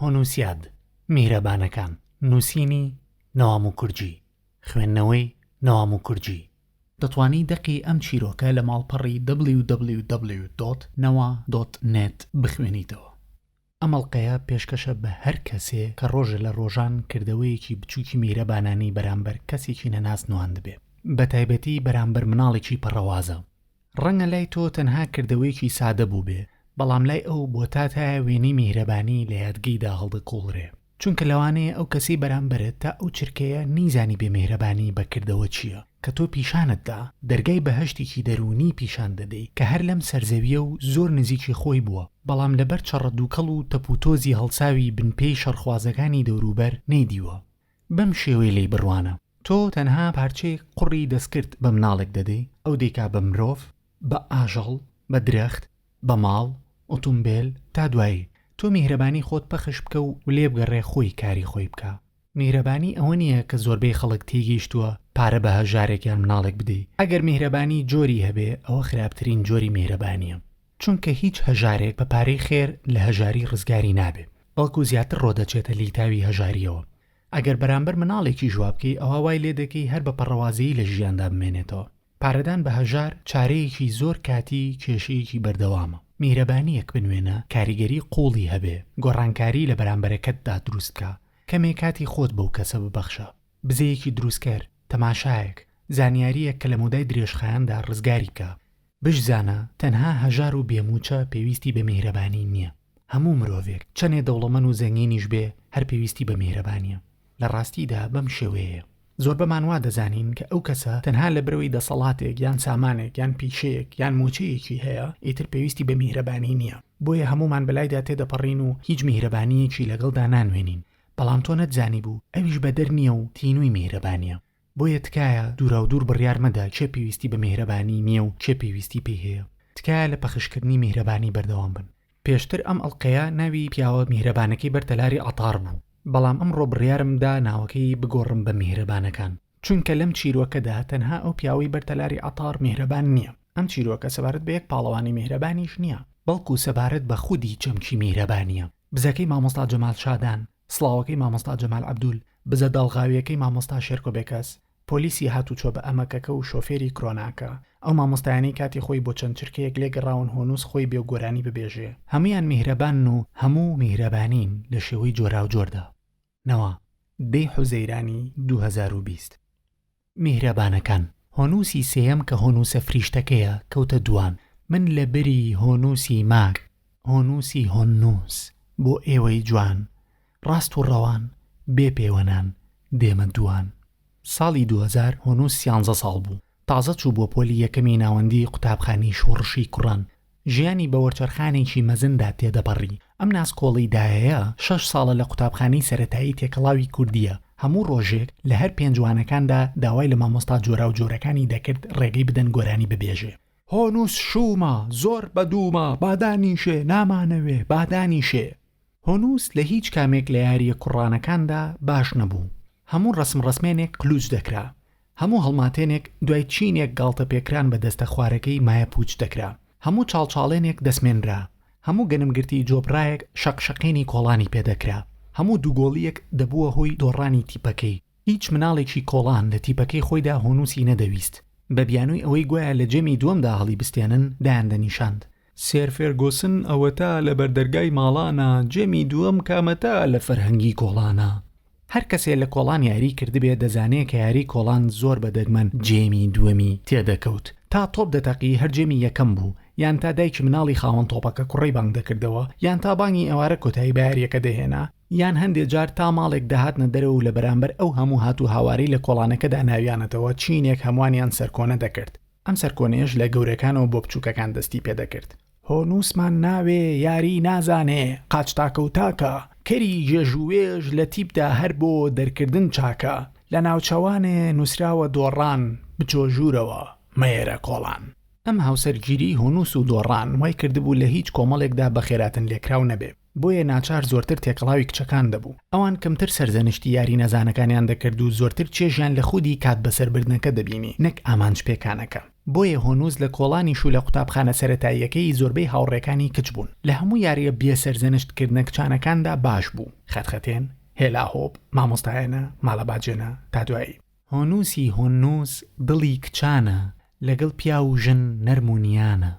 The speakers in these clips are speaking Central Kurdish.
هۆنووسیاد میهرەبانەکان نووسینی نەوام و کورجی خوێندنەوەی نەوام و کورجی دەتوانی دەقی ئەم چیرۆکە لە ماڵپەڕی www.nawa.net بخوێنیتەوە. ئەمەڵقەیە پێشکەشە بە هەر کەسێ کە ڕۆژە لە ڕۆژان کردەوەیەکی بچووکی میهرەبانانی بەرامبەر کەسێکی نەناسنوان دەبێت، بە تایبەتی بەرامبەر مناڵێکی پەڕەوازە. ڕەنگە لای تۆ تەنها کردەوەیەکی سادە بوو بێ، بەڵام لای ئەو بۆ تاتایە وێنەی میهرەبانی لە یادگیدا هەڵدەکوڵڕێ، چونکە لەوانەیە ئەو کەسی بەرامبەرت تا ئەو چرکەیە نیزانی بێ میهرەبانی بەکردەوە چییە، کە تۆ پیشانتدا دەرگای بەهەشتێکی دەرونی پیشان دەدەی کە هەر لەم سەرزەویە و زۆر نزیکی خۆی بووە، بەڵام لەبەر چەڕەدووکەڵ و تەپوتۆزی هەڵساوی بنپێی شەڕخوازەکانی دەوروبەر نەیدیوە. بەم شێوەی لێی بڕوانە تۆ تەنها پارچەی قوڕی دەستکرد بە مناڵێک دەدەی، ئەو دەیکا بە مرۆڤ، بە ئاژەڵ، بە درەخت، بە ماڵ، ئۆتۆمبیل تا دوایی تۆ میهرەبانی خۆت پەخش بکە و لێ بگەڕێ خۆی کاری خۆی بکە. میهرەبانی ئەوە نییە کە زۆربەی خەڵک تێگەیشتووە پارە بە هەژارێکیان مناڵێک بدەی. ئەگەر میهرەبانی جۆری هەبێ ئەوە خراپترین جۆری میهرەبانیە، چونکە هیچ هەژارێک بە پارەی خێر لە هەژاری ڕزگاری نابێت، بەڵکو زیاتر ڕۆدەچێتە لیتاوی هەژاریەوە. ئەگەر بەرامبەر مناڵێکی جواب بکەی ئەوە وای لێ دەکەی هەر بە پەڕەوازەیی لە ژیاندا بمێنێتەوە. پارەدان بە هەژار چارەیەکی زۆر کاتی کێشەیەکی بەردەوامە. میهرەبانیەک بنوێنە کاریگەری قوڵی هەبێ، گۆڕانکاری لە بەرامبەرەکەتدا دروستکە، کەمێ کاتی خۆت بەو کەسە ببەخشە، بزەیەکی دروستکەر، تەماشایەک، زانیاریەک کە لە مودای درێژخایاندا ڕزگاری بکە. بشزانە تەنها هەژار و بێموچە پێویستی بە میهرەبانی نییە. هەموو مرۆڤێک چەنێ دەوڵەمەند و زەنگینیش بێ هەر پێویستی بە میهرەبانیە. لە ڕاستیدا بەم شێوەیە زۆر بەمان وا دەزانین کە ئەو کەسە تەنها لە برەوەی دەسەڵاتێک یان سامانێک یان پیشەیەک یان موچەیەکی هەیە ئیتر پێویستی بە میهرەبانی نییە. بۆیە هەمومان بەلایدا تێدەپەڕین و هیچ میهرەبانیەکی لەگەڵدا نانوێنین، بەڵام تۆ نەتزانی بوو ئەویش بەدەر نییە و تینووی میهرەبانیە. بۆیە تکایە دوورا و دوور بڕیار مەدە چێ پێویستی بە میهرەبانی نییە و چێ پێویستی پێی هەیە. تکایە لە پەخشکردنی میهرەبانی بەردەوام بن. پێشتر ئەم ئەڵقەیە ناوی پیاوە میهرەبانەکەی بەرتەلاری عەتار بوو، بەڵام ئەمڕۆ بڕیارمدا ناوەکەی بگۆڕم بە میهرەبانەکان، چونکە لەم چیرۆکەدا تەنها ئەو پیاوەی بەرتەلاری عەتار میهرەبان نییە. ئەم چیرۆکە سەبارەت بە یەک پاڵەوانی میهرەبانیش نییە، بەڵکو سەبارەت بە خودی چەمکی میهرەبانیە. بزەکەی مامۆستا جەمال شادان، سڵاوەکەی مامۆستا جەمال عەبدول، بزە داڵغاویەکەی مامۆستا شێرکۆ بێکەس، پۆلیسی هاتوچۆ بە ئەمەکەکە و شۆفێری کرۆناکە، ئەو مامۆستایانی کاتی خۆی بۆ چەند چرکەیەک لێگەڕاون هۆنووس خۆی بێ و گۆرانی ببێژێ. هەمویان میهرەبان و هەموو میهرەبانین لە شێوەی جۆرا و جۆردا. نەوا 10 حوزەیرانی 2020. میهرەبانەکان هۆنووسی سێیەم کە هۆنووسە فریشتەکەیە کەوتە دوان. من لە بەری هۆنووسی ماک، هۆنووسی هۆنووس بۆ ئێوەی جوان، ڕاست و ڕەوان بێ پێوەنان دێمە دوان. ساڵی 2000 هۆنووس 13 ساڵ بوو، تازە چوو بۆ پۆلی یەکەمی ناوەندی قوتابخانی شۆڕشی کوڕان. ژیانی بە وەرچەرخانێکی مەزندا تێدەپەڕی. ئەم ناسکۆڵی دایەیە 6 ساڵە لە قوتابخانەی سەرەتایی تێکەڵاوی کوردیە. هەموو ڕۆژێک لە هەر 5 جوانەکاندا داوای لە مامۆستا جۆرا و جۆرەکانی دەکرد ڕێگەی بدەن گۆرانی ببێژێ. هۆنووس شومە، زۆر بەدوومە، بادانیشێ، نامانەوێ، بادانیشێ. هۆنووس لە هیچ کامێک لە یاریە کوڕانەکاندا باش نەبوو. هەموو ڕسمێنێک قلوچ دەکرا، هەموو هەڵماتێنێک دوای چینێک گاڵتە پێکران بە دەستە خوارەکەی مایە پوچ دەکرا، هەموو چاڵچاڵێنێک دەسمێنرا، هەموو گەنمگرتی جۆبڕایەک شەقشەقینی کۆڵانی پێدەکرا، هەموو دووگۆڵیەک دەبووە هۆی دۆڕانی تیپەکەی. هیچ مناڵێکی کۆڵان لە تیپەکەی خۆیدا هۆنووسی نەدەویست. بە بیانووی ئەوەی گوایە لە جێمی دووەمدا هەڵی بستێنن دایان دەنیشاند. سێر فێرگۆسن ئەوەتا لە بەردەرگای ماڵانە، جێمی دووەم کامەتا لە فەرهەنگی کۆڵانە. هەر کەسێ لە کۆڵان یاری کردبێ دەزانێت کە یاری کۆڵان زۆر بەدەگمەن جێمی دووەمی تێدەکەوت. تا تۆپ دەتەقی هەر جێمی یەکەم بوو، یان تا دایکی مناڵی خاوەن تۆپەکە کوڕی بانگ دەکردەوە، یان تا بانگی ئێوارە کۆتایی بە یاریەکە دەهێنا، یان هەندێک جار تا ماڵێک دەهاتنە دەرەوە لە بەرامبەر ئەو هەموو هاتوو هاواری لە کۆڵانەکەدا ناویانەتەوە چینێک هەمووانیان سەرکۆنە دەکرد. ئەم سەرکۆنەیەش لە گەورەکانەوە بۆ بچووکەکان دەستی پێدەکرد. هۆنووسمان ناوێ، یاری نازانێ، قاچ تاکە و تاکە، کەری جێژوێژ لە تیپدا هەر بۆ دەرکردن چاکە، لە ناوچەوانێ نووسراوە دۆڕان بچۆ ژوورەوە مەیەرە کۆڵان. ئەم هاوسەرگیری هۆنووس و دۆڕان وای کردبوو لە هیچ کۆمەڵێکدا بەخێراتن لێکراو نەبێ، بۆیە ناچار زۆرتر تێکەڵاوی کچەکان دەبوو. ئەوان کەمتر سەرزەنشتی یاری نەزانەکانیان دەکرد و زۆرتر چێژیان لە خودی کات بەسەربردنەکە دەبینی، نەک ئامانج پێکانەکە. بۆیە هۆنووس لە کۆڵانیش و لە قوتابخانە سەرەتاییەکەی زۆربەی هاوڕێکانی کچ بوون. لە هەموو یاریە بێسەرزەنشتکردنە کچانەکاندا باش بوو. خەتخەتێن، هێلا هۆب، مامۆستایانە، ماڵەباجێنە تا دوایی. هۆنووسی هۆنووس دڵی کچانە لەگەڵ پیا و ژن نەرمونیانە.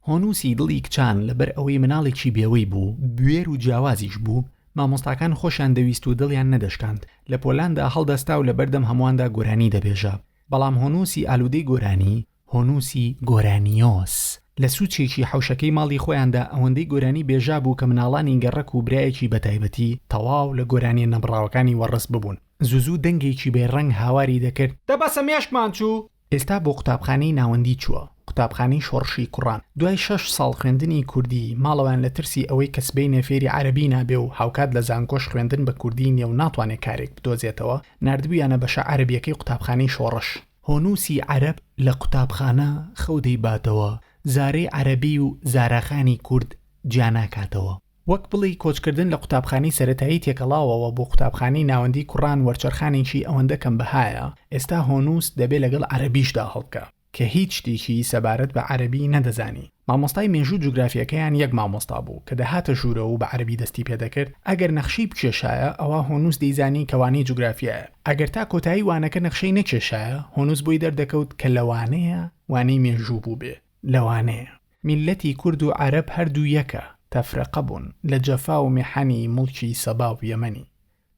هۆنووسی دڵی کچان لەبەر ئەوەی مناڵێکی بێوەی بوو، بوێر و جیاوازیش بوو، مامۆستاکان خۆشیان دەویست و دڵیان نەدەشکاند. لە پۆلاندا هەڵدەستا و لە بەردەم هەموواندا گۆرانی دەبێژە. بەڵام هۆنووسی ئالوودەی گۆرانی، هۆنووسی گۆرانیۆس، لە سوچێکی حوشەکەی ماڵی خۆیاندا ئەوەندەی گۆرانی بێژا بوو کە مناڵانی گەڕەک و برایەکی بەتایبەتی تەواو لە گۆرانی نەبڕاوەکانی وەڕس ببوون. زوزوو دەنگێکی بێڕەنگ هاواری دەکرد دەبەسە مێشکمان چوو. ئێستا بۆ قوتابخانەی ناوەندی چووە، قوتابخانەی شۆڕشی کوڕان. دوای 6 ساڵ خوێندنی کوردی ماڵەوان لە ترسی ئەوەی کە سبەی نێفێری عەرەبی نابێ و هاوکات لە زانکۆش خوێندن بە کوردی نیە و ناتوانێت کارێک بدۆزێتەوە، نردبوویانە بەشە عەرەبیەکەی قوتابخانەی شۆڕش. هۆنووسی عەرەب لە قوتابخانە خەودەی باتەوە، زارەی عەرەبی و زاراخانی کورد جیاناکاتەوە. وەک بڵی کۆچکردن لە قوتابخانەی سەرەتایی تێکەڵاوەوە بۆ قوتابخانەی ناوەندی کوڕان وەرچەرخانێکی ئەوەندە کەم بەهایە، ئێستا هۆنووس دەبێت لەگەڵ عەرەبیشدا هەڵبکە کە هیچ شتێکی سەبارەت بە عەرەبی نەدەزانی. مامۆستای مێژوو جوگرافیەکەیان یەک مامۆستا بوو کە دەهاتە ژوورەوە و بە عەرەبی دەستی پێدەکرد. ئەگەر نەخشەی بکێشایە ئەوە هۆنووس دەیزانی کەوانەی جوگرافیایە. ئەگەر تا کۆتایی وانەکە نەخشەی نەکێشایە هۆنووس بۆی دەردەکەوت کە لەوانەیە وانەی مێژوو بوو بێ. لەوانەیە میلەتی کورد و عەرەب هەردوو یەکە، تەفرەقە بوون لە جەفا و میحەنی مڵکی سەبا و یەمەنی.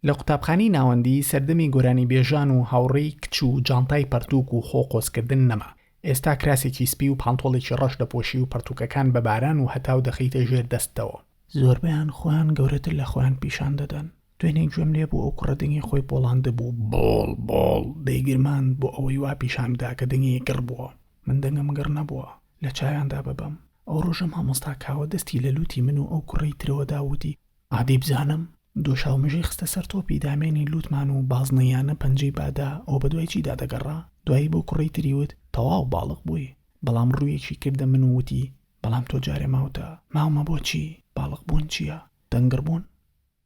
لە قوتابخانەی ناوەندی سەردەمی گۆرانی بێژان و هاوڕێی کچ و جانتای پەرتووک و خۆقۆزکردن نەما. ئێستا کراسێکی سپی و پانتۆڵێکی ڕەش دەپۆشی و پەرتووکەکان بە باران و هەتاو دەخەیتە ژێر دەستەوە. زۆربیان خۆیان گەورەتر لە خۆیان پیشان دەدەن. دوێنێک گوێم لێ بوو ئەو کوڕە دەنگی خۆی بۆڵاندە بوو، بۆڵ بۆڵ دەیگرمان بۆ ئەوەی وا پیشان بدا کە دەنگی گڕ بووە. من دەنگم گڕ نەبووە، لە چاویاندا ببەم. ئەو ڕۆژە مامۆستا کاوە دەستی لە لوتی من و ئەو کوڕەی ترەوە داوتی ئادی بزانم. دۆشاومژەی خستە سەر تۆپی دامێنی لوتمان و بازنەیانە پەنجەی بادا ئەو بە دوای چیدا دەگەڕا. دوایی بۆ کوڕەی تریوت تەواو باڵق بووی. بەڵام ڕوویەکی کردە من و وتی بەڵام تۆ جارێ ماوتە. ماومە بۆچی؟ باڵق بوون چییە؟ دەنگڕ بوون؟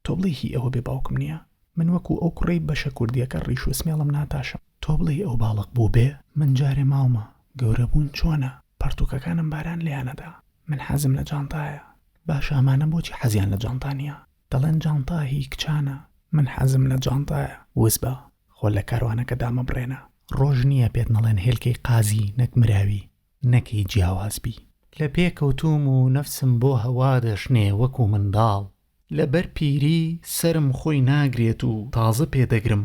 تۆ بڵێ هی ئەوە بێ باوکم نییە. من وەکو ئەو کوڕەی بەشە کوردیەکە ڕیش و سمێڵم ناتاشم. تۆ بڵێ ئەو باڵق بوو بێ؟ من جارێ ماومە. گەورە بوون چۆنە؟ پەرتووکەکانم باران لیانەدا. من حەزم لە جانتایە. باش ئەمانە بۆچی حەزیان لە جانتانیە؟ دەڵێن جانتا هی کچانە. من حەزم لە جانتایە. وزبە خۆ لە کاروانەکە دامە بڕێنە. ڕۆژ نییە پێت نەڵێن هێلکەی قازی نەک مراوی نەکەی جیاوازبی. لە پێکەوتوم و نەفسم بۆ هەوا دەشنێ وەکو منداڵ. لەبەر پیری سرم خۆی ناگرێت و تازە پێدەگرم.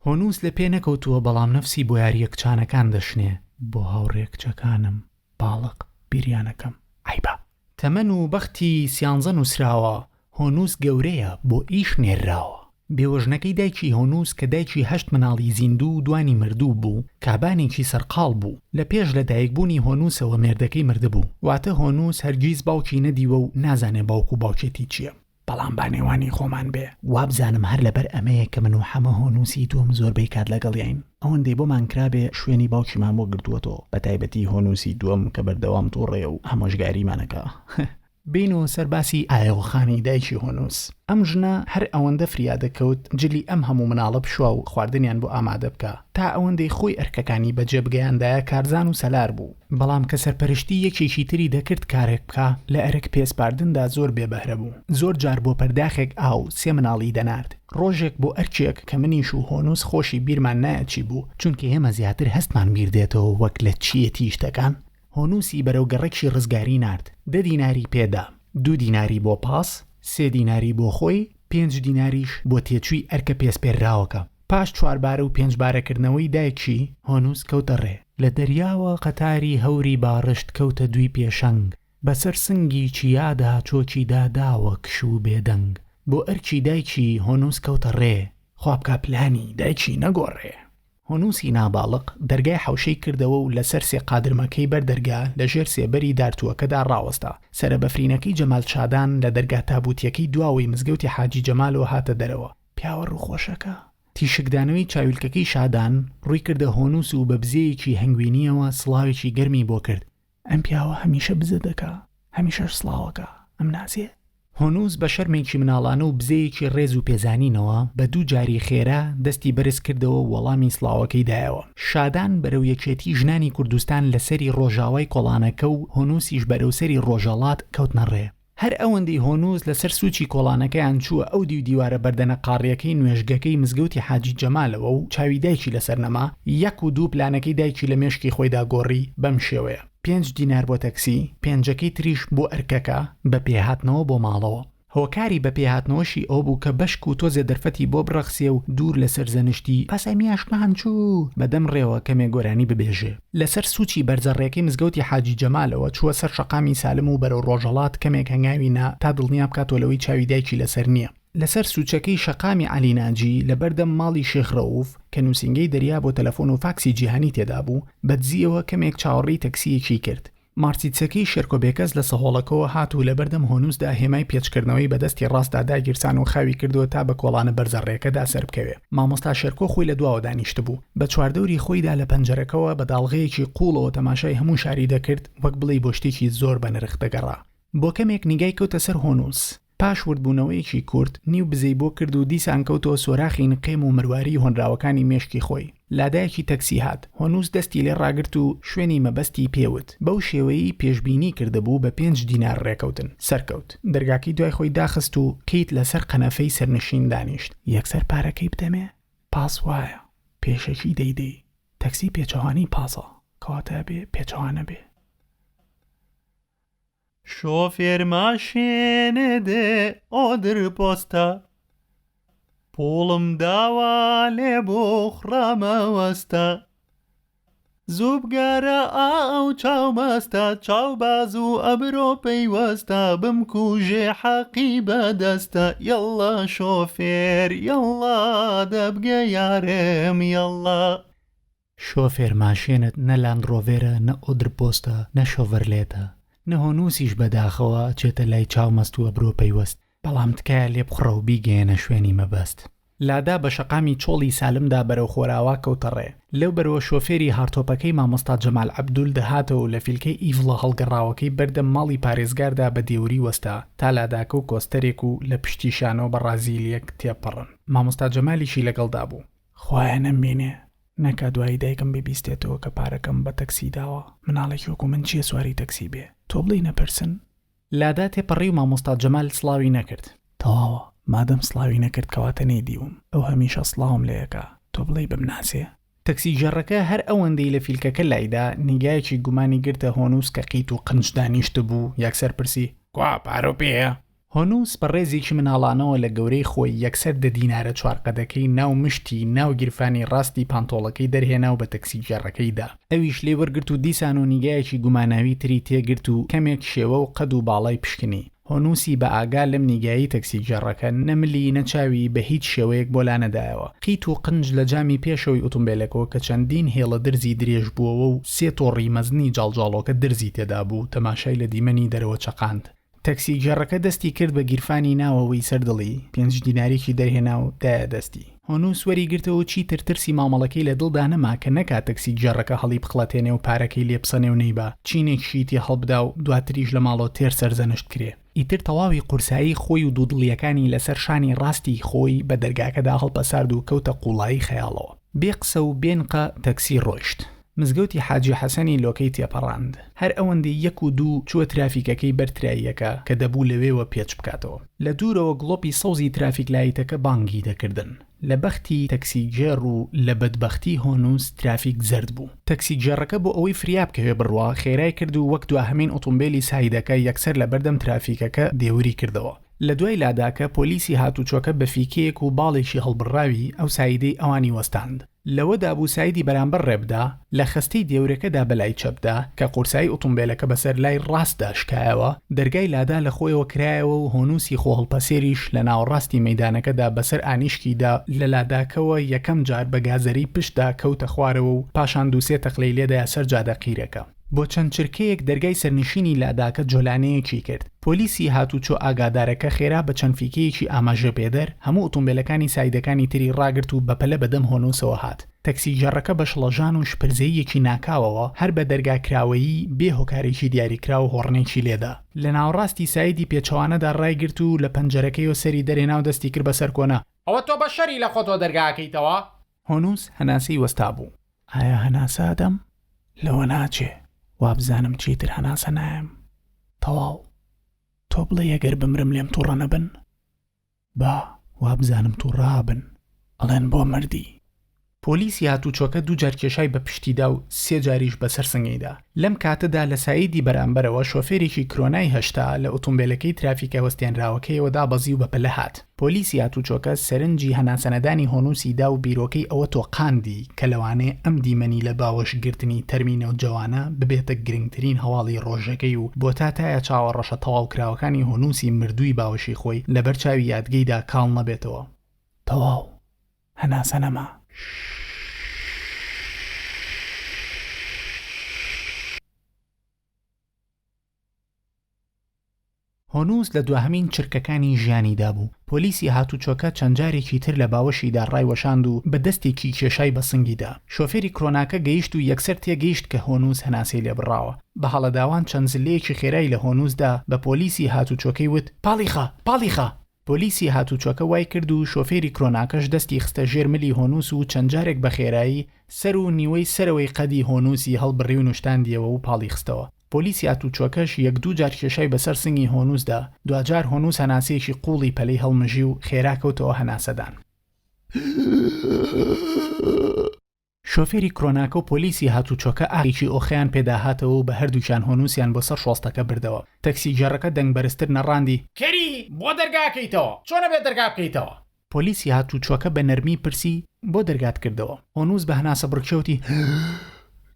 هۆنووس لە پێ نەکەوتووە بەڵام نەفسی بۆ یاریە کچانەکان دەشنێ. بۆ هاوڕێ کچەکانم باڵق بیریانەکەم. عیبە تەمەن و بەختی سیانزە نووسراوە. هۆنووس گەورەیە بۆ ئیش نێرراوە. بێوەژنەکەی دایکی هۆنووس کە دایکی 8 مناڵی زیندوو و دوانی مردوو بوو، کابانێکی سەرقاڵ بوو. لە پێش لە دایکبوونی هۆنووسەوە مێردەکەی مردبوو. واتە هۆنووس هەرگیز باوکی نەدیوە و نازانێ باوک و باوکێتی چییە. بەڵام بانێوانی خۆمان بێ وابزانم هەر لەبەر ئەمەیە کە من و حەمە هۆنووسی دووەم زۆربەی کات لەگەڵیاین. ئەوەندەی بۆمان کرابێ شوێنی باوکیمان بۆ گرتووەتەوە، بە تایبەتی هۆنووسی دووەم کە بەردەوام تووڕێ و هەمۆژگاریمانەکە. بین و سەرباسی ئایەوخانی دایکی هۆنووس. ئەم ژنە هەر ئەوەندە فریادەکەوت جلی ئەم هەموو مناڵە بشوە و خواردنیان بۆ ئامادە بکە تا ئەوەندەی خۆی ئەرکەکانی بەجێ بگەیاندایە کارزان و سەلار بوو. بەڵام کە سەرپەرشتی یەکێکی تری دەکرد کارێک بکە لە ئەرک پێسپاردندا زۆر بێبەهرە بوو. زۆر جار بۆ پەرداخێک ئاو 3 مناڵی دەنارد. ڕۆژێک بۆ ئەرکێک کە منیش و هۆنووس خۆشی بیرمان نایەچی بوو چونکە ئێمە زیاتر هەستمان بیر دێتەوە وەک لە چیەتی شتەکان. هۆنووسی بەرەو گەڕێکی ڕزگاری نارد. 10 دیناری پێدا، 2 دیناری بۆ پاس، 3 دیناری بۆ خۆی، 5 دیناریش بۆ تێچووی ئەرکە پێسپێرراوەکە. پاش 4 بارە و 5 بارەکردنەوەی دایکی هۆنووس کەوتە ڕێ. لە دەریاوە قەتاری هەوری باڕشت کەوتە دوی پێشەنگ. بەسەر سنگی چیادا چۆکی داداوە کش و بێدەنگ. بۆ ئەرکی دایکی هۆنووس کەوتە ڕێ. خوابکە پلانی دایکی نەگۆڕێ. هۆنووسی ناباڵق دەرگای حەوشەی کردەوە و لەسەر سێ قادرمەکەی بەردەرگا لە ژێر سێبەری دارتووەکەدا ڕاوەستا. سەربەفرینەکەی جەمال شادان لە دەرگا تابوتیەکەی دواوەی مزگەوتی حاجی جەمالەوە هاتە دەرەوە. پیاوە ڕووخۆشەکە. تیشکدانەوەی چاویلکەکەی شادان ڕووی کردە هۆنووس و بە بزەیەکی هەنگوینیەوە سڵاوێکی گەرمی بۆ کرد. ئەم پیاوە هەمیشە بزە دەکا، هەمیشەش سڵاوەکە. ئەم نازیێ هۆنووس بە شەرمێکی مناڵانە و بزەیەکی ڕێز و پێزانینەوە بە دوو جاری خێرا دەستی بەرز کردەوە و وەڵامی سڵاوەکەی دایەوە. شادان بەرەو یەکێتی ژنانی کوردستان لەسەری ڕۆژاوای کۆڵانەکە و هۆنووسیش بەرەو سەری ڕۆژەڵات کەوتنە ڕێ. هەر ئەوەندەی هۆنووس لەسەر سوچی کۆڵانەکەیان چووە ئەو دیوارە بەردەنە قاڕیەکەی نوێژگەکەی مزگەوتی حاجی جەمالەوە و چاوی دایکی لەسەر نەما، 1 و 2 پلانەکەی دایکی لە مێشکی خۆیدا گۆڕی بەم شێوەیە. 5 دینار بۆ تەکسی، 5ەکەی تریش بۆ ئەرکەکە بە پێهاتنەوە بۆ ماڵەوە. هۆکاری بە پێهاتنەوەشی ئەو بوو کە بەشک و تۆزێ دەرفەتی بۆ بڕەخسێ و دوور لەسەر زەنشتی پاسای میاشکان چوو بەدەم ڕێوە کەمێ گۆرانی ببێژێ. لەسەر سوچی بەرزەڕێکی مزگەوتی حاجی جەمالەوە چووە سەر شەقامی سالم و بەرەو ڕۆژەڵات کەمێک هەنگاوینا تا دڵنیا بکاتۆلەوەی چاوی دایکی لەسەر نییە. لەسەر سوچەکەی شەقامی عەلیناجی لە بەردەم ماڵی شێخ ڕەوف کە نووسینگەی دەریا بۆ تەلەفۆن و فاکسی جیهانی تێدا بوو بەدزیەوە کەمێک چاوەڕێی تەکسیەکی کرد. مارسیچەکەی شێرکۆبێکەس لە سەهۆڵەکەوە هاتوو لە بەردەم هۆنووسدا هێمای پێچکردنەوەی بەدەستی ڕاستدا داگیرسان و خاوی کردووە تا بە کۆڵانە بەرزەڕێکەدا سەر بکەوێ. مامۆستا شێرکۆ خۆی لە دواوە دانیشت بوو، بە چواردەوری خۆیدا لە پەنجەرەکەوە بە داڵغەیەکی قوڵەوە تەماشای هەموو شاری دەکرد وەک بڵێ بۆ شتێکی زۆر بە نرخ دەگەڕا. بۆ کەمێک نیگای کەوتە سەر هۆنووس. پاش وردبوونەوەیەکی کورت نیو بزەی بۆ کرد و دیسان کەوتەوە سۆراخی نقێم و مرواری هۆنراوەکانی مێشکی خۆی. لادایەکی تەکسی هات، هۆنووس دەستی لێ ڕاگرت و شوێنی مەبەستی پێوت. بەو شێوەیەی پێشبینی کردهبوو بە 5 دینار ڕێکەوتن سەرکەوت. دەرگاکەی دوای خۆی داخست و کەیت لەسەر قەنەفەی سەرنشین دانیشت. یەکسەر پارەکەی بدەمێ؟ پاس وایە پێشەکی دەیدەی تەکسی پێچەوانی پاسە کەواتە بێ پێچەوانە بێ. شۆفێر ماشێنە دێ ئۆدر پۆستە پوڵم داوا لێ بۆ خڕامەوەستە زوو بگەرە ئاو چاومەستە چاوباز و ئەبرۆ پەیوەستە بمکوژێ حەقی بەدەستە یەڵڵا شۆفێر یەڵڵا دەبگە یارم یەڵڵا. شۆفێر ماشێنت نە لاند ڕۆڤێرە نە ئۆدر پۆستە نە شۆڤەرلێتە نە هۆنووسیش بەداخەوە چێتە لای چاومەست و ئەبرۆ پەیوەست، بەڵام تکایە لێ بخڕە و بیگەێنە شوێنی مەبەست. لادا بە شەقامی چۆڵی سالمدا بەرەو خۆراوا کەوتەڕێ. لەو بەرەوە شۆفێری هارتۆپەکەی مامۆستا جەمال عەبدول دەهاتەوە و لە فیلکەی ئیڤڵە هەڵگەڕاوەکەی بەردەم ماڵی پارێزگاردا بە دێوری وەستا تا لاداکە و کۆستەرێک و لە پشتی شانۆ بە ڕازیلیەک تێپەڕن. مامۆستا جەمالیشی لەگەڵدا بوو. خوایە نەمبینێ نەکە دوایی دایکم ببیستێتەوە کە پارەکەم بە تەکسی داوە، مناڵێکی وەکو من چیە سواری تەکسی بێ، تۆ بڵێ نەپرسن. لادا تێپەڕی و مامۆستا جەمال سڵاوی نەکرد. تەواوە مادەم سڵاوی نەکرد کەواتە نەیدیوم، ئەو هەمیشە سڵاوم لێیەکە، تۆ بڵێ بمناسێ. تەکسی ژەڕەکە هەر ئەوەندەی لە فیلکەکە لایدا نیگایەکی گومانی گرتە هۆنووس کە قیت و قنج دانیشت بوو. یەکسەر پرسی کوا پارۆ پێیە؟ هۆنووس بە ڕێزێکی مناڵانەوە لە گەورەی خۆی یەکسەر 10 دینارە چوارقەدەکەی ناو مشتی ناو گیرفانی ڕاستی پانتۆڵەکەی دەرهێنا و بە تەکسی ژەڕەکەیدا. ئەویش لێ وەرگرت و دیسان و نیگایەکی گوماناوی تری تێگرت و کەمێک شێوە و قەد و باڵای پشکنی. هۆنووسی بە ئاگا لەم نیگایی تەکسی ژەڕەکە نەملی نەچاوی بە هیچ شێوەیەک بۆ لانەدایەوە. قیت و قنج لە جامی پێشەوەی ئۆتۆمبیلەکەەوە کە چەندین هێڵە درزی درێژ بووەوە و 3 تۆڕی مەزنی جاڵجاڵۆکە درزی تێدا بوو تەماشای لە دیمەنی دەرەوە چەقاند. تەکسی ژەڕەکە دەستی کرد بە گیرفانی ناوەوەی سەردڵی 5 دینارێکی دەرهێنا و دایە دەستی. هۆنووس وەری گرتەوە چی ترسی مامەڵەکەی لە دڵدا نەما کە نەکات تەکسی ژەڕەکە هەڵی بخڵەتێنێ و پارەکەی لێ بسەنێ و نەیبا چینێکشیتی هەڵبدا و دواتریش لە ماڵەوە تێر سەرزەنشت کرێ. ئیتر تەواوی قورسایی خۆی و دوودڵیەکانی لەسەر شانی ڕاستی خۆی بە دەرگاکەدا هەڵپەسارد و کەوتە قوڵایی خەیاڵەوە. بێ قسە و بێنقە تەکسی ڕۆیشت. مزگەوتی حاجی حەسەنی لۆکەی تێپەڕاند. هەر ئەوەندەی 1 و 2 چوە ترافیکەکەی بەرتراییەکە کە دەبوو لەوێوە پێچ بکاتەوە. لە دوورەوە گڵۆپی سەوزی ترافیک لایتەکە بانگی دەکردن. لە بەختی تەکسیجێڕ و لە بەدبەختی هۆنووس ترافیک زەرد بوو. تەکسیجێڕەکە بۆ ئەوەی فریاب کەوێ بڕوا خێرای کرد و وەک دواهەمین ئۆتۆمبیلی سایدەکە یەکسەر لە بەردەم ترافیکەکە دێوری کردەوە. لە دوای لاداکە پۆلیسی هاتوچۆکە بە فیکەیەک و باڵێکی هەڵبڕاوی ئەو سایدەی ئەوانی وەستاند. لەوەدا بوو سایدی بەرامبەر ڕێبدا لە خستەی دێورەکەدا بەلای چەپدا کە قورسایی ئۆتۆمبیلەکە بەسەر لای ڕاستدا شکایەوە. دەرگای لادا لە خۆیەوە کرایەوە و هۆنووسی خۆهڵپەسێریش لە ناوەڕاستی مەیدانەکەدا بەسەر ئانیشکیدا لە لاداکەوە یەکەم جار بە گازەری پشتدا کەوتە خوارەوە و پاشان 2-3 تەقلەی لێدایە سەر جادە قیرەکە. بۆ چەند چرکەیەک دەرگای سەرنشینی لاداکە جۆلانەیەکی کرد. پۆلیسی هاتوچۆ ئاگادارەکە خێرا بە چەند فیکەیەکی ئاماژە پێدەر هەموو ئۆتۆمبیلەکانی سایدەکانی تری ڕاگرت و بەپەلە بەدەم هۆنووسەوە هات. تەکسیگەڕەکە بە شڵەژان و شپرزەیەکی ناکاوەوە هەر بە دەرگاکراوەیی بێ هۆکارێکی دیاریکرا و هۆڕنێکی لێدا. لە ناوڕاستی سایدی پێچەوانەدا ڕایگرت و لە پەنجەرەکەی و سەری دەرێنا و دەستی کرد بەسەر کۆنا. ئەوە تۆ بە شەری لە خۆتۆ دەرگاکەیتەوە؟ هۆنووس هەناسەی وەستا بوو. ئایا هەناسە ئەدەم؟ لەوە ناچێ. وابزانم چیتر هەناسە نایم. تەواو. تۆ بڵێ ئەگەر بمرم لێم تووڕە نەبن؟ با وابزانم تووڕابن. ئەڵێن بۆ مردی. پۆلیسی هاتوچۆکە دوو جار کێشای بە پشتیدا و سێ جاریش بەسەر سنگەیدا. لەم کاتەدا لە سایدی بەرامبەرەوە شۆفێرێکی کرۆنای هەشتا لە ئۆتۆمبیلەکەی ترافیکە وەستێنراوەکەیەوە دابەزی و بەپەلە هات. پۆلیسی هاتوچۆکە سەرنجی هەناسەنەدانی هۆنووسی دا و بیرۆکەی ئەوە تۆقاندی کە لەوانەیە ئەم دیمەنی لە باوەشگرتنی تەرمینە و جوانە ببێتە گرنگترین هەواڵی ڕۆژەکەی و بۆ تایە چاوەڕەشە تەواو کراوەکانی هۆنووسی مردووی باوەشی خۆی لەبەر چاوی یادگەیدا کاڵ نەبێتەوە. تەواو هەناسە نەما. هۆنووس لە دواهەمین چرکەکانی ژیانیدا بوو. پۆلیسی هاتوچۆکە چەند جارێکی تر لە باوەشیدا ڕایوەشاند و بە دەستێکی کێشای بە سنگیدا. شۆفێری کرۆناکە گەیشت و یەکسەر تێگەیشت کە هۆنووس هەناسەی لێ بڕاوە. بە هەڵەداوان چەند زلەیەکی خێرای لە هۆنووسدا بە پۆلیسی هاتوچۆکەی وت پاڵیخە پاڵیخە. پۆلیسی هاتوچۆکە وای کرد و شۆفێری کرۆناکەش دەستی خستە ژێر ملی هۆنووس و چەند جارێک بە خێرایی سەر و نیوەی سەرەوەی قەدی هۆنووسی هەڵبڕی و نوشتاندیەوە و پاڵی خستەوە. پۆلیسی هاتوچۆکەش یەک دوو جار کێشای بەسەر سنگی هۆنووسدا. دوجار هۆنووس هەناسەیەکی قوڵی پەلەی هەڵمژی و خێراکەوتەوە هەناسەدان. شۆفێری کرۆناکە و پۆلیسی هاتوچۆکە ئاغێکی ئۆخەیان پێداهاتەوە و بە هەردووکیان هۆنووسیان بۆ سەر شۆستەکە بردەوە. تەکسیگەڕەکە دەنگ بەرزتر نەڕاندی کەری بۆ دەرگاکەیتەوە چۆنە بێ دەرگا بکەیتەوە. پۆلیسی هاتوچۆکە بە نەرمی پرسی بۆ دەرگات کردەوە. هۆنووس بە هەناسە بڕکشەوتی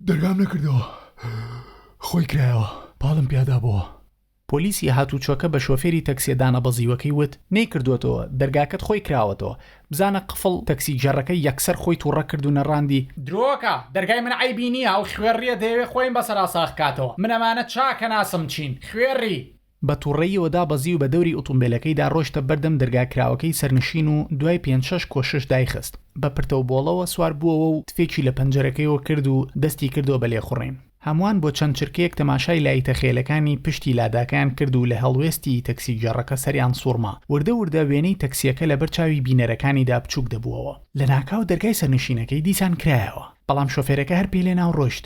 دەرگام نەکردەوە خۆی کرایەوە پاڵم پیادا بووە. پۆلیسی هاتوچۆکە بە شۆفێری تەکسیدانە بەزیوەکەی وت نەیکردوێتەوە دەرگاکەت خۆی کراوەتەوە بزانە قفڵ تەکسیگەڕەکە یەکسەر خۆی تووڕە کرد و نەڕاندی درۆکە دەرگای من عیبی نییە و خوێڕیە دەیەوێ خۆیم بەسەر ئاساخ کاتەوە من ئەمانە چاکە ناسم چین خوێڕی. بە تووڕەیەوەدا بەزی و بە دەوری ئۆتۆمبیلەکەیدا ڕۆشتە بەردەم دەرگاکراوەکەی سەرنشین و دوای 5-6 کۆشش دایخست. بە پرتەو بۆڵەوە سوار بووەوە و تفێکی لە پەنجەرەکەیەوە کرد و دەستی کردەوە بە لێخوڕین. هەمووان بۆ چەند چرکەیەک تەماشای لایتە خێلەکانی پشتی لاداکان کرد و لە هەڵوێستی تەکسیگەڕەکە سەریان سوورما. وردە وردە وێنەی تەکسیەکە لە بەرچاوی بینەرەکانیدا بچووک دەبووەوە. لە ناکاو دەرگای سەرنشینەکەی دیسان کرایەوە بەڵام شۆفێرەکە هەر پێلێناو ڕۆشت.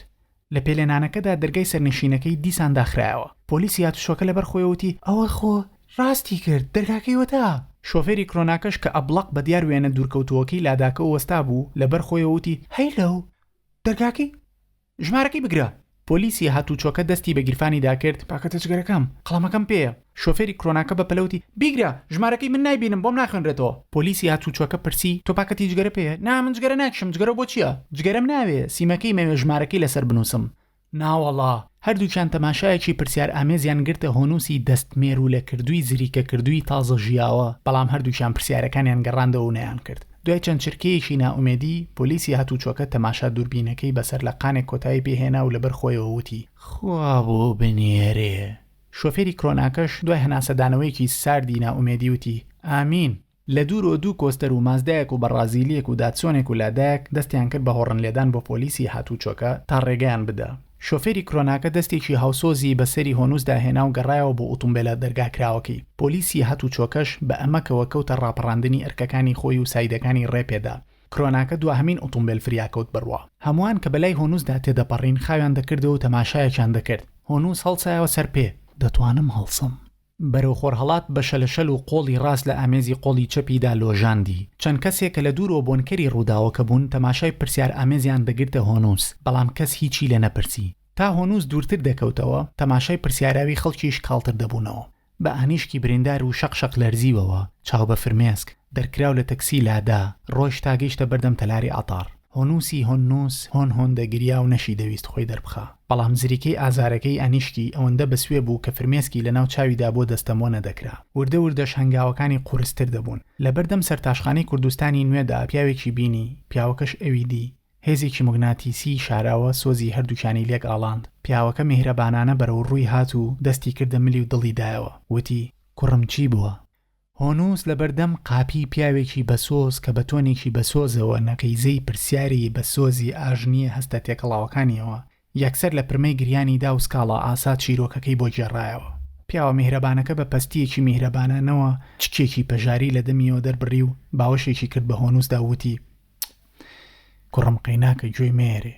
لە پێلێنانەکەدا دەرگای سەرنشینەکەی دیسان داخرایەوە. پۆلیسی هاتوچۆکە لەبەر خۆیەوتی ئەوە خۆ ڕاستی کرد دەرگاکەی وەتا. شۆفێری کرۆناکەش کە ئەبڵق بە دیار وێنە دوورکەوتووەکەی لاداکە وەستا بوو لەبەر خۆیەوتی هەیلەو دەرگاکەی ژمارەکەی بگرە. پۆلیسی هاتوچۆکە دەستی بە گیرفانیدا کرد پاکەتە جگەرەکەم قەڵەمەکەم پێیە. شۆفێری کرۆناکە بە پەلەوتی بیگرە ژمارەکەی من نایبینم بۆم ناخوێنرێتەوە. پۆلیسی هاتوچۆکە پرسی تۆ پاکەتی جگەرە پێیە؟ نا من جگەرە ناکشم جگەرە بۆ چییە؟ جگەرەم ناوێ سیمەکەی مەوێ ژمارەکەی لەسەر بنووسم. ناوەڵا هەردووکیان تەماشایەکی پرسیار ئامێزیان گرتە هۆنووسی دەستمێر و لە کردووی زریکە کردووی تازە ژیاوە بەڵام هەردووکیان پرسیارەکانیان گەڕاندەوە و نەیان کرد. دوای چەند چرکەیەکی ناومێدی پۆلیسی هاتوچۆکە تەماشا دووربینەکەی بەسەر لە قانێک کۆتایی پێهێنا و لەبەر خۆیەوە وتی خوا بۆ بنێرێ. شۆفێری کرۆناکەش دوای هەناسەدانەوەیەکی ساردی ناومێدی وتی ئامین. لە دوورۆ دوو کۆستەر و مازدایەک و بەڕازیلیەک و داچۆنێک و لادایەک دەستیان کرد بە هۆڕن لێدان بۆ پۆلیسی هاتوچۆکە تا ڕێگەیان بدە. شۆفێری کرۆناکە دەستێکی هاوسۆزی بەسەری هۆنووسدا هێنا و گەڕایەوە بۆ ئۆتۆمبیلە دەرگاکراوەکەی. پۆلیسی هاتوچۆکەش بە ئەمەکەوە کەوتە ڕاپەڕاندنی ئەرکەکانی خۆی و سایدەکانی ڕێپێدا. کرۆناکە دواهەمین ئۆتۆمبیل فریاکەوت بڕوە. هەمووان کە بەلای هۆنووسدا تێدەپەڕین خاویان دەکردەوە و تەماشایەکیان دەکرد. هۆنووس هەڵسایەوە سەر پێ دەتوانم هەڵسم. بەرەو خۆرهەڵات بە شەلەشەل و قۆڵی ڕاست لە ئامێزی قۆڵی چەپیدا لۆژاندی. چەند کەسێک کە لە دوورۆ بۆنکەری ڕووداوەکە بوون تەماشای پرسیار ئامێزیان دەگرتە هۆنووس بەڵام کەس هیچی لێ نەپرسی. تا هۆنووس دوورتر دەکەوتەوە تەماشای پرسیاراوی خەڵکیش کاڵتر دەبوونەوە. بە ئانیشکی بریندار و شەقشەق لەرزیوەوە چاو بە فرمێسک دەرکراو لە تەکسی لادا ڕۆژ تا گەیشتە بەردەم تەلاری ئاتار. هۆنووسی هۆنووس هۆن دەگریا و نەشی دەویست خۆی دەربخا. بەڵام زریکەی ئازارەکەی ئانیشکی ئەوەندە بەسوێ بوو کە فرمێسکی لەناو چاویدا بۆ دەستەمۆ نەدەکرا. وردە وردەش هەنگاوەکانی قورستر دەبوون. لە بەردەم سەرتاشخانەی کوردستانی نوێدا پیاوێکی بینی پیاوەکەش ئەوی دی هێزێکی موگناتیسی شاراوە سۆزی هەردووکانی لێک ئاڵاند. پیاوەکە میهرەبانانە بەرەو ڕووی هات و دەستی کردە ملی و دڵی دایەوە. وتی کوڕم چی بووە؟ هۆنووس لە بەردەم قاپی پیاوێکی بەسۆز کە بەتۆنێکی بەسۆزەوە نەقەیزەی پرسیاری بەسۆزی ئاژنیە هەستە تێکەڵاوەکانیەوە یەکسەر لە پرمەی گریانی دا و سکاڵا ئاسا چیرۆکەکەی بۆ گێڕایەوە. پیاوە میهرەبانەکە بە پەستیەکی میهرەبانانەوە چکێکی پەژاری لە دەمیەوە دەربڕی و باوەشێکی کرد بە هۆنووسدا وتی کوڕم قەیناکە گوێی مێرێ.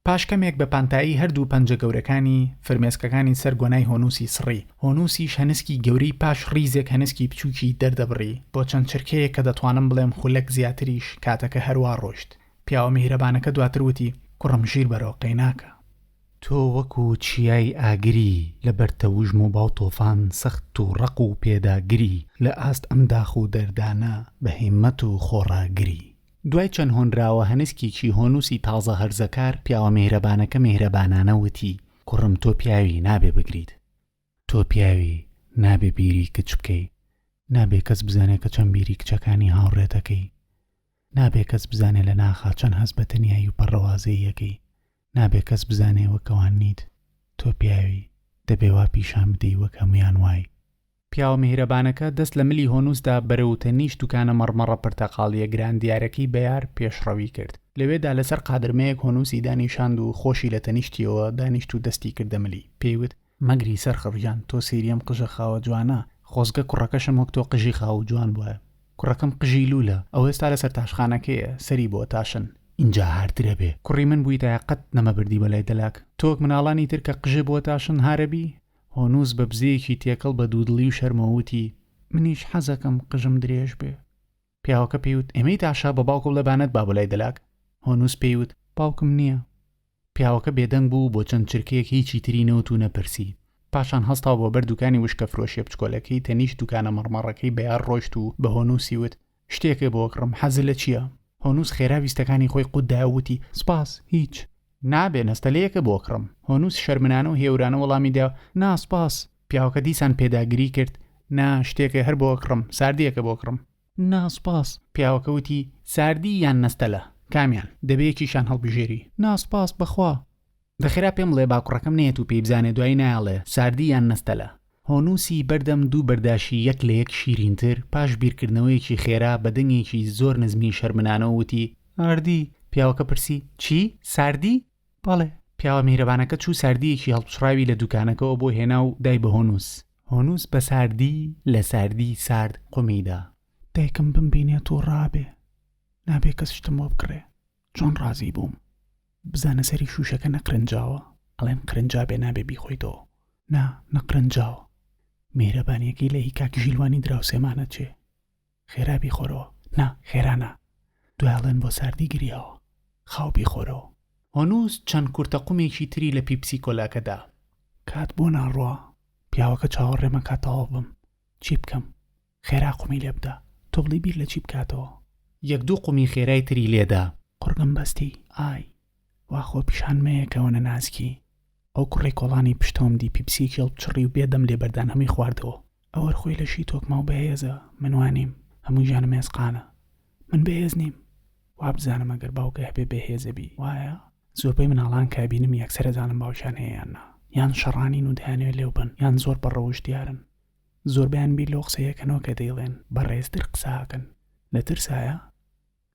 پاش کەمێک بە پانتایی هەردوو پەنجە گەورەکانی فرمێسکەکانی سەر گۆنای هۆنووسی سڕی. هۆنووسیش هەنسکی گەورەی پاش ڕیزێک هەنسکی بچووکی دەردەبڕی بۆ چەند چرکەیە کە دەتوانم بڵێم خولەک زیاتریش کاتەکە هەروە ڕۆشت. پیاوە میهرەبانەکە دواتر وتی کوڕم ژیر بەرەوە قەیناکە. تۆ وەکو چیای ئاگری لە بەرتەوژم و باو تۆفان سەخت و ڕق و پێداگری لە ئاست ئەم داخ و دەردانە بە هیممەت و خۆڕاگری. دوای چەند هۆنراوە هەنسکیی هۆنووسی تازە هەرزەکار پیاوە میهرەبانەکە میهرەبانانە وتی کوڕم تۆ پیاوی نابێ بگریت. تۆ پیاوی نابێ بیری کچ بکەی. نابێ کەس بزانێت کە چەند بیری کچەکانی هاوڕێتەکەی. نابێ کەس بزانێت لە ناخا چەند هەست بە تەنیایی و پەڕەوازەیەکەی. نابێ کەس بزانێ وەکەوان نیت. تۆ پیاوی دەبێ وا پیشان بدەی وەک هەمویان وای. پیاوە میهرەبانەکە دەست لە ملی هۆنووسدا بەرەوتە نیش دوکانە مەڕمەڕە پرتەقاڵیە گراندیارەکەی بەیار پێشڕەوی کرد. لەوێدا لەسەر قادرمەیەک هۆنووسی دانیشاند و خۆشی لە تەنیشتیەوە دانیشت و دەستی کردە ملی. پێیوت مەگری سەر خڕژان تۆ سێریم قژە خاوە جوانە. خۆزگە کوڕەکەشم وەک تۆ قژی خاو جوان بووە. کوڕەکەم قژی لوولە ئەو ئێستا لەسەر تاشخانەکەیە سەری بۆ تاشن. اینجا هاردرە بێ. کوڕی من بووی تا قەت نەمەبردی بەلای دەلاک. تۆک مناڵانی تر کە قژە بۆ تاشن هارەبی؟ هۆنووس بە بزەیەکی تێکەڵ بە دوودڵی و شەرمەوتی منیش حەزەکەم قژم درێژ بێ. پیاوەکە پێیوت ئێمەی تاشا بە باوکم لەبانەت با بەلای دەلاک. هۆنووس پێیوت باوکم نییە. پیاوەکە بێدەنگ بوو بۆ چەند چرکەیەک هیچی تری نەوت و نەپرسی. پاشان هەستا بۆ بەر دوکانی وشکە فرۆشیە بچکۆلەکەی تەنیشت دوکانە مەڕمەڕەکەی بەیار ڕۆشت و بە هۆنووسی وت شتێکە بۆ کڕم حەزت لە چییە؟ هۆنووس خێرا ویستەکانی خۆی قوتداوتی سپاس هیچ. نابێ نەستەلەیەکە بۆ کڕم. هۆنووس شەرمنانە و هێورانە وەڵامی دا نا سپاس. پیاوەکە دیسان پێداگیری کرد نا شتێکە هەر بۆ کڕم ساردیەکە بۆ کڕم. نا سپاس. پیاوەکە وتی ساردی یان نەستەلە کامیان دەبێکیشان هەڵبژێری. نا سپاس بەخوا. دەخێرا پێم بڵێ باکوڕەکەم نێت و پێی بزانێ دوای نایڵێ ساردی یان نەستەلە. هۆنووسی بەردەم دوو بەرداشی یەک لە یەک شیرینتر پاش بیرکردنەوەیکی خێرا بە دەنگێکی زۆر نزمی شەرمنانە وتی ئاردی. پیاوەکە پرسی چی؟ ساردی؟ بەڵێ. پیاوە میهرەبانەکە چوو ساردیەکی هەڵبژراوی لە دوکانەکەەوە بۆ هێنا و دای بە هۆنووس. هۆنووس بە ساردی لە ساردی سارد قومیدا. دایکم بمبینێت و ڕابێ نابێ کەس شتم بۆ بکڕێ چۆن ڕازی بووم. بزانە سەری شوشەکە نەقرنجاوە ئەڵێم قرنجا بێ نابێ بیخۆیتەوە. نا نەقرنجاوە. میهرەبانیەکەی لە هی کاک ژیلوانی دراوسێمانە چێ خێرا بیخۆرەوە. نا خێرانە دوایڵێن بۆ ساردی گریاوە خاو بیخۆرەوە. هۆنووس چەند کورتەقومێکی تری لە پیپسی کۆلاکەدا. کات بۆ ناڕوە. پیاوەکە چاوەڕێمە کاتەوە بم چی بکەم؟ خێرا قومی لێ بدە تۆ بڵی بیر لە چی بکاتەوە. یەک دوو قومی خێرای تری لێدا. قورگم بەستی ئای وا خۆ پیشان مەیەکەوە نەنازکی. ئەو کوڕی کۆڵانی پشتۆم دی پیپسیەکی هەڵبچڕی و بێدەم لێبەردان هەمووی خواردەوە. ئەوە خۆی لەشی تۆکما و بەهێزە من وانیم هەموو ژیانم هێزقانە. من بەهێز نیم. وا بزانم ئەگەر باوکە هەبێ بەهێزەبی وایە زۆربەی مناڵان کە بینم یەکسەرە زانم باوشان هەیەیاننا یان شەڕانین و دەیانوێت لێو بن یان زۆر بەڕەوش دیارن. زۆربیان بیر لۆ قسەیەکەنەوە کە دەیڵێن بەڕێزتر قساکەن لە ترسایە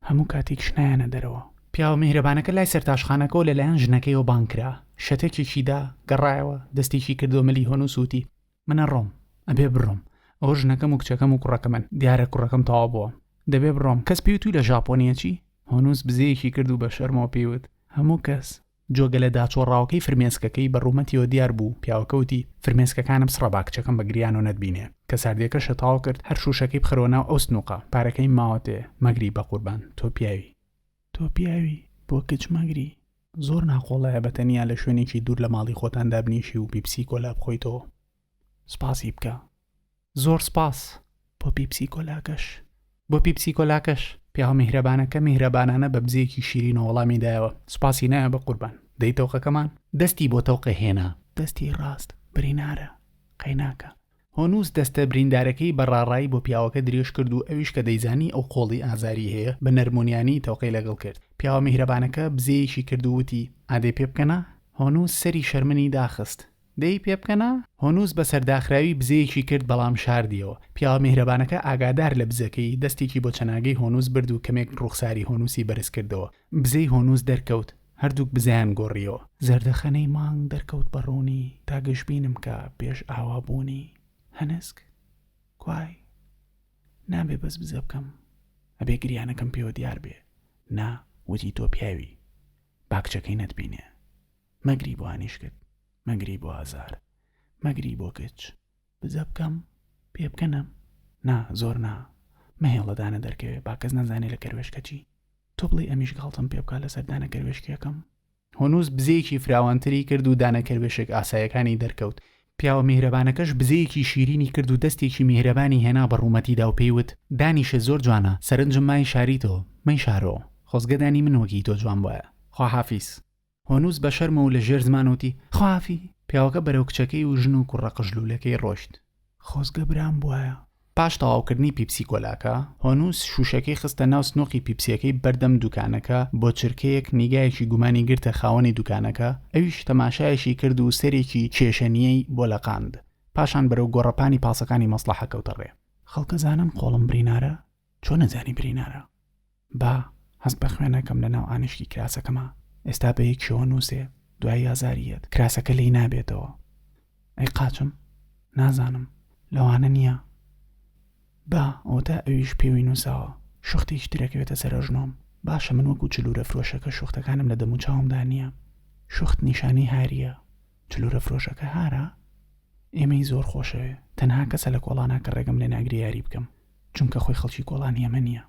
هەموو کاتێک شنایانە دەرەوە. پیاوە میهرەبانەکە لای سەرتاشخانەکەەوە لەلایەن ژنەکەیەوە بانکرا. شەتێکێکیدا گەڕایەوە دەستێکی کردو مەلی هۆنووس وتی منە ڕۆم ئەبێ بڕۆم. ئەوە ژنەکەم و کچەکەم و کوڕەکەمن دیارە کوڕەکەم تەواو بووە دەبێ بڕۆم. کەس پێوتوی لە ژاپۆنیە چی؟ هۆنووس بزەیەکی کرد و بە شەرمەوە پێیوت هەموو کەس. جۆگە لە داچۆڕاوەکەی فرمێسکەکەی بە ڕوومەتیەوە دیار بوو. پیاوەکەوتی فرمێسکەکانم سڕە باکچەکەم بە گریان و نەتبینێ کە ساردیەکە شەتاو کرد هەر شوشەکەی بخەرەوە ناو ئەو سنووقە پارەکەی ماوەتێ مەگری بە قوربان تۆ پیاوی بۆ کچ مەگری زۆر ناقۆڵایە بەتەنیا لە شوێنێکی دوور لە ماڵی خۆتان دابنیشی و پیپسی کۆلا بخۆیتەوە. سپاسی بکە. زۆر سپاس. بۆ پیپسی کۆلاکەش. پیاوە میهرەبانەکە میهرەبانانە بە بزەیەکی شیرینەوە وەڵامی دایەوە سپاسی نایە بە قوربان. دەیتەوەقەکەمان دەستی بۆ تەوقە هێنا. دەستی ڕاست برینارە قەیناکە هۆنووس دەستە بریندارەکەی بەڕاڕایی بۆ پیاوەکە درێژ کرد و ئەویش کە دەیزانی ئەو قۆڵی ئازاری هەیە بە نەرمونیانی تەوقەی لەگەڵ کرد. پیاوە میهرەبانەکە بزەیەکی کرد و وتی ئادەی پێ بکەنە؟ هۆنووس سەری شەرمنی داخست. دەی پێ بکەنە؟ هۆنووس بە سەرداخراوی بزەیەکی کرد بەڵام شاردیەوە. پیاوە میهرەبانەکە ئاگادار لە بزەکەی دەستێکی بۆ چەناگەی هۆنووس برد و کەمێک ڕوخساری هۆنووسی بەرز کردەوە. بزەی هۆنووس دەرکەوت. هەردووک بزیان گۆڕیەوە. زەردەخەنەی مانگ دەرکەوت بەڕوونی تا گەشببینم کە پێش ئاوابوونی. هەنسک کوای نابێ بەس بزە بکەم ئەبێ گریانەکەم پێوە دیار بێ. نا وتی تۆ پیاوی باکچەکەی نەتبینێ. مەگری بۆ هانیشکت، مەگری بۆ ئازار، مەگری بۆ کچ. بزە بکەم پێ بکەنم؟ نا زۆر نا مەهێڵەدانە دەرکەوێ با کەس نەزانێ لە کەروێشکەچی. تۆ بڵێ ئەمیش گاڵتم پێ بکە لەسەر دانە کەروێشکەکەم. هۆنووس بزەیەکی فراوانتری کرد و دانە کەروێشک ئاسایەکانی دەرکەوت. پیاوە میهرەبانەکەش بزەیەکی شیرینی کرد و دەستێکی میهرەبانی هێنا بە ڕوومەتیدا و پێیوت دانیشە زۆر جوانە، سەرنجم مای شاریتەوە، مەی شارۆ، خۆزگەدانی من وەکی تۆ جوان بۆیە، خواحافیز. هۆنووس بە شەرمە و لە ژێر زمانوتی خواحافی. پیاوەکە بەرەو کچەکەی و ژن و کوڕە قژلوولەکەی ڕۆشت. خۆزگە برام بووایە. پاش تەواوکردنی پیپسی کۆلاکە، هۆنووس شوشەکەی خستە ناو سنۆقی پیپسیەکەی بەردەم دوکانەکە بۆ چرکەیەک نیگایەکی گومانی گرتە خاوەنی دوکانەکە، ئەویش تەماشایەشی کرد و سەرێکی کێشەنیەی بۆ لەقاند. پاشان بەرەو گۆڕەپانی پاسەکانی مەسلحە کەوتە ڕێ. خەڵکە زانن قۆڵم برینارە؟ چۆن نەزانی برینارە؟ با هەست بە خوێنەکەم لە ناو ئانیشکی کراسەکەمە. ئێستا بە یەک شەوە نووسێ دوای یازاریەت کراسەکە لی نابێتەوە. ئەی قاچم نازانم لەوانە نییە. با ئەوتا ئەویش پێوی نووساوە شوختێکی ترەکەوێتە سەرۆژنۆم. باشە من وەکو چلورە فرۆشەکە شوختەکانم لە دەمو چاومدا نییە. شوخت نیشانی هاریە. چلورە فرۆشەکە هارە؟ ئێمەی زۆر خۆشەوێ. تەنها کەسە لە کۆڵانە کە ڕێگەم لێ ناگری یاری بکەم چونکە خۆی خەڵکی کۆڵان ئێمە نییە.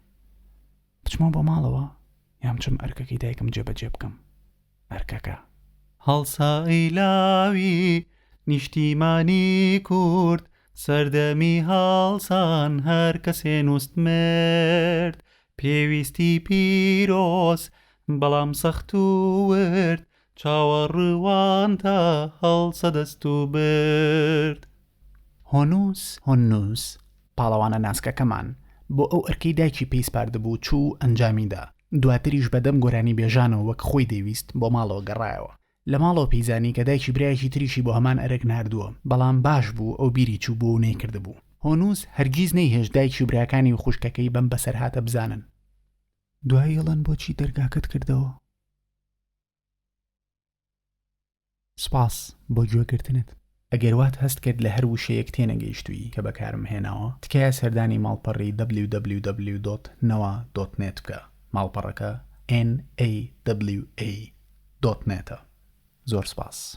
بچمەوە بۆ ماڵەوە یام چم ئەرکەکەی دایکم جێبەجێ بکەم. ئەرکەکە هەڵسایی لاوی نیشتیمانی کورد سەردەمی هەڵسان هەر کەسێ نووست مرد. پێویستی پیرۆز بەڵام سەخت و ورد چاوەڕوان تا هەڵسە دەست و برد. هۆنووس پاڵەوانە ناسکەکەمان بۆ ئەو ئەرکەی دایکی پێی سپاردەبوو چوو ئەنجامیدا. دواتریش بەدەم گۆرانی بێژانەوە وەک خۆی دەویست بۆ ماڵەوە گەڕایەوە. لە ماڵەوە پەیزانی کە دایکی برایەکی تریشی بۆ هەمان ئەرک ناردووە بەڵام باش بوو ئەو بیری چوو بۆ و نەیکردبوو. هۆنووس هەرگیز نەیهێشت دایکی و براکانی و خوشکەکەی بەم بەسەر هاتە بزانن. دوای هێڵن بۆچی دەرگاکەت کردەوە؟ سپاس بۆ گوێگرتنت. ئەگەر وات هەست کرد لە هەر وشەیەک تێنەگەیشتووی کە بەکارم هێناوە تکایە سەردانی ماڵپەڕی www.nawa.net بکە. ماڵپەڕەکە nawa.net. زۆر سپاس.